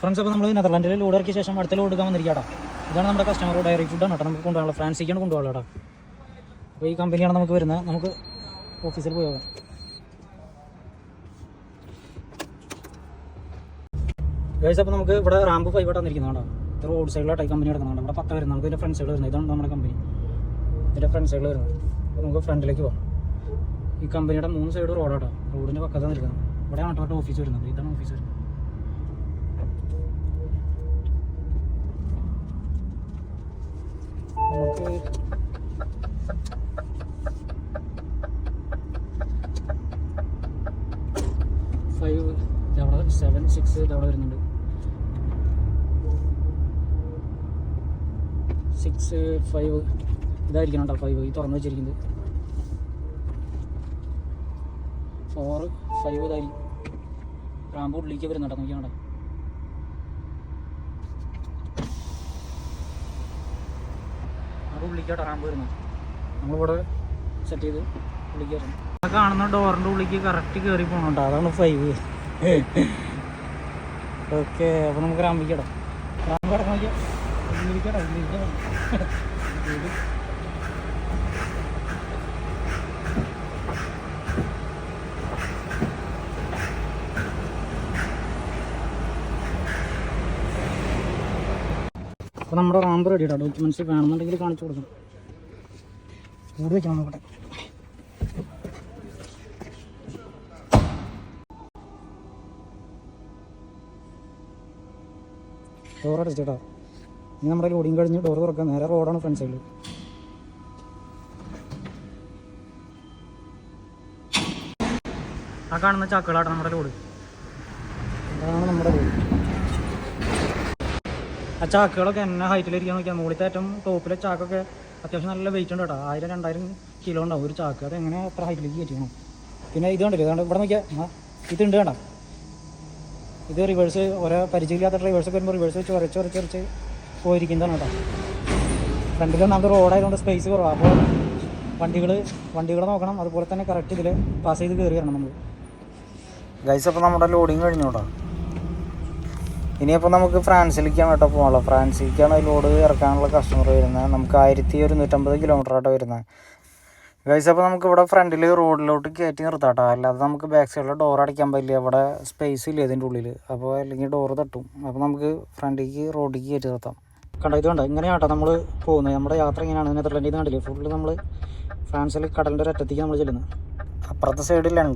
Friends, അപ്പോൾ നമ്മൾ നെതർലാൻഡിൽ load ഇറക്കിയ ശേഷം അടുത്ത ലോഡ് എടുക്കാൻ വന്നിരിക്കാം. ഇതാണ് നമ്മുടെ കസ്റ്റമർ ഡയറി ഫുഡാണ് കേട്ടോ. നമുക്ക് കൊണ്ടുപോകാനുള്ള ഫ്രാൻസിക്കാണ് കൊണ്ടുപോകാനുള്ള കേട്ടോ. അപ്പോൾ ഈ കമ്പനിയാണ് നമുക്ക് വരുന്നത്. നമുക്ക് ഓഫീസിൽ പോയി നോക്കാം. ഗൈസ്, അപ്പോൾ നമുക്ക് ഇവിടെ റാമ്പ് 5 ആയിട്ട് വന്നിരിക്കുന്നതാണ്. ഇത് റോഡ് സൈഡിലായിട്ട് ഈ കമ്പനി കിടക്കുന്നുണ്ട്. ഇവിടെ 10 വരുന്നത്. നമുക്ക് ഇതിൻ്റെ ഫ്രണ്ട് സൈഡ് വരുന്നത്. ഇതാണ് നമ്മുടെ കമ്പനി. ഇതിൻ്റെ ഫ്രണ്ട് സൈഡിൽ വരുന്നത്. അപ്പോൾ നമുക്ക് ഫ്രണ്ടിലേക്ക് പോകാം. ഈ കമ്പനിയുടെ 3 സൈഡ് റോഡാട്ടോ. റോഡിൻ്റെ പക്കത്താണ് നിൽക്കുന്നത്. ഇവിടെയാണ് കേട്ടോ ഓഫീസ് വരുന്നത്. ഇതാണ് ഓഫീസ് വരുന്നത്. നമുക്ക് 5 ഇതവിടെ 7, 6 ഇതവിടെ വരുന്നുണ്ട്. 6, 5 ഇതായിരിക്കണം കേട്ടോ. 5 ഈ തുറന്നു വെച്ചിരിക്കുന്നത്. 4, 5 ഇതായിരിക്കും. റാമ്പ് ഉള്ളിലേക്ക് വരുന്നുണ്ടോ നോക്കിയാണ്ടോ. അത് ഉള്ളിക്കാട്ടോ റാമ്പ് വരുന്നത്. നമ്മളിവിടെ സെറ്റ് ചെയ്ത് ഉള്ളിലേക്ക് വരുന്നത്. കാണുന്ന ഡോറിൻ്റെ ഉള്ളിലേക്ക് കറക്റ്റ് കയറി പോകണുണ്ടോ. അതാണ് 5. ഓക്കെ, അപ്പോൾ നമുക്ക് റാമ്പിക്കടാം. റാമ്പ് കിടക്കാൻ നോക്കിയാൽ ഉള്ളിരിക്കട്ടോ. ഉള്ളിരിക്കണം. അപ്പോൾ നമ്മുടെ റാമ്പ് റെഡി കേട്ടോ. ഡോക്യുമെൻറ്റ്സ് വേണമെന്നുണ്ടെങ്കിൽ കാണിച്ചു കൊടുക്കണം. കൂടി വയ്ക്കണം നോക്കട്ടെ. ഡോർ അടച്ചിട്ടോ. ഇനി നമ്മുടെ ലോഡിങ് കഴിഞ്ഞ് ഡോർ തുറക്കാം. നേരെ റോഡാണ് ഫ്രണ്ട് സൈഡിൽ. ആ കാണുന്ന ചാക്കുകളാണ് നമ്മുടെ ലോഡ്. അതാണ് നമ്മുടെ ലോഡ്. ആ ചാക്കുകളൊക്കെ എന്നെ ഹൈറ്റിലിരിക്കാൻ നോക്കിയാൽ മുകളിലത്തെ ഏറ്റവും ടോപ്പിലെ ചാക്കൊക്കെ അത്യാവശ്യം നല്ല വെയിറ്റ് ഉണ്ട് കേട്ടോ. 1000-2000 കിലോ ഉണ്ടാവും ഒരു ചാക്ക്. അതെങ്ങനെ അത്ര ഹൈറ്റിലേക്ക് കയറ്റണം. പിന്നെ ഇത് കണ്ടില്ലേ, ഇതുകൊണ്ട് ഇവിടെ നോക്കിയാൽ ഇതുണ്ട് വേണ്ട. ഇത് റിവേഴ്സ് ഓരോ പരിചയമില്ലാത്ത ഡ്രൈവേഴ്സൊക്കെ വരുമ്പോൾ റിവേഴ്സ് വെച്ച് ഉരച്ച് പോയിരിക്കുന്നതാണ് കേട്ടോ. ഫ്രണ്ടിൽ ഒന്നാമത് റോഡായതുകൊണ്ട് സ്പേസ് കുറവാണ്. അപ്പോൾ വണ്ടികൾ നോക്കണം. അതുപോലെ തന്നെ കറക്റ്റ് ഇതിൽ പാസ് ചെയ്ത് കയറി വരണം നമ്മൾ. ഗൈസ്, അപ്പോൾ നമ്മുടെ ലോഡിങ് കഴിഞ്ഞു കേട്ടോ. ഇനിയപ്പോൾ നമുക്ക് ഫ്രാൻസിലേക്കാണ് കേട്ടോ പോകാനുള്ളത്. ഫ്രാൻസിലേക്കാണ് ലോഡ് ഇറക്കാനുള്ള കസ്റ്റമർ വരുന്നത്. നമുക്ക് 1150 കിലോമീറ്റർ ആട്ടോ വരുന്നത്. ഗൈസ്, അപ്പോൾ നമുക്ക് ഇവിടെ ഫ്രണ്ടിൽ റോഡിലോട്ട് കയറ്റി നിർത്താം കേട്ടോ. അല്ലാതെ നമുക്ക് ബാക്ക് സൈഡിൽ ഡോർ അടയ്ക്കാൻ പറ്റില്ല. ഇവിടെ സ്പേസ് ഇല്ല ഇതിൻ്റെ ഉള്ളിൽ. അപ്പോൾ അല്ലെങ്കിൽ ഡോറ് തട്ടും. അപ്പോൾ നമുക്ക് ഫ്രണ്ടിലേക്ക് റോഡിലേക്ക് കയറ്റി നിർത്താം. കണ്ടോ, ഇത് കണ്ടോ, ഇങ്ങനെയാണ് കേട്ടോ നമ്മൾ പോകുന്നത്. നമ്മുടെ യാത്ര ഇങ്ങനെയാണ്. നെതർലാൻഡിൽ നിന്ന് കണ്ടില്ലേ, ഫുള്ള് നമ്മൾ ഫ്രാൻസിൽ കടലിൻ്റെ ഒരറ്റത്തേക്ക് നമ്മൾ ചെല്ലുന്നത്. അപ്പുറത്തെ സൈഡിൽ ലണ്ടൻ.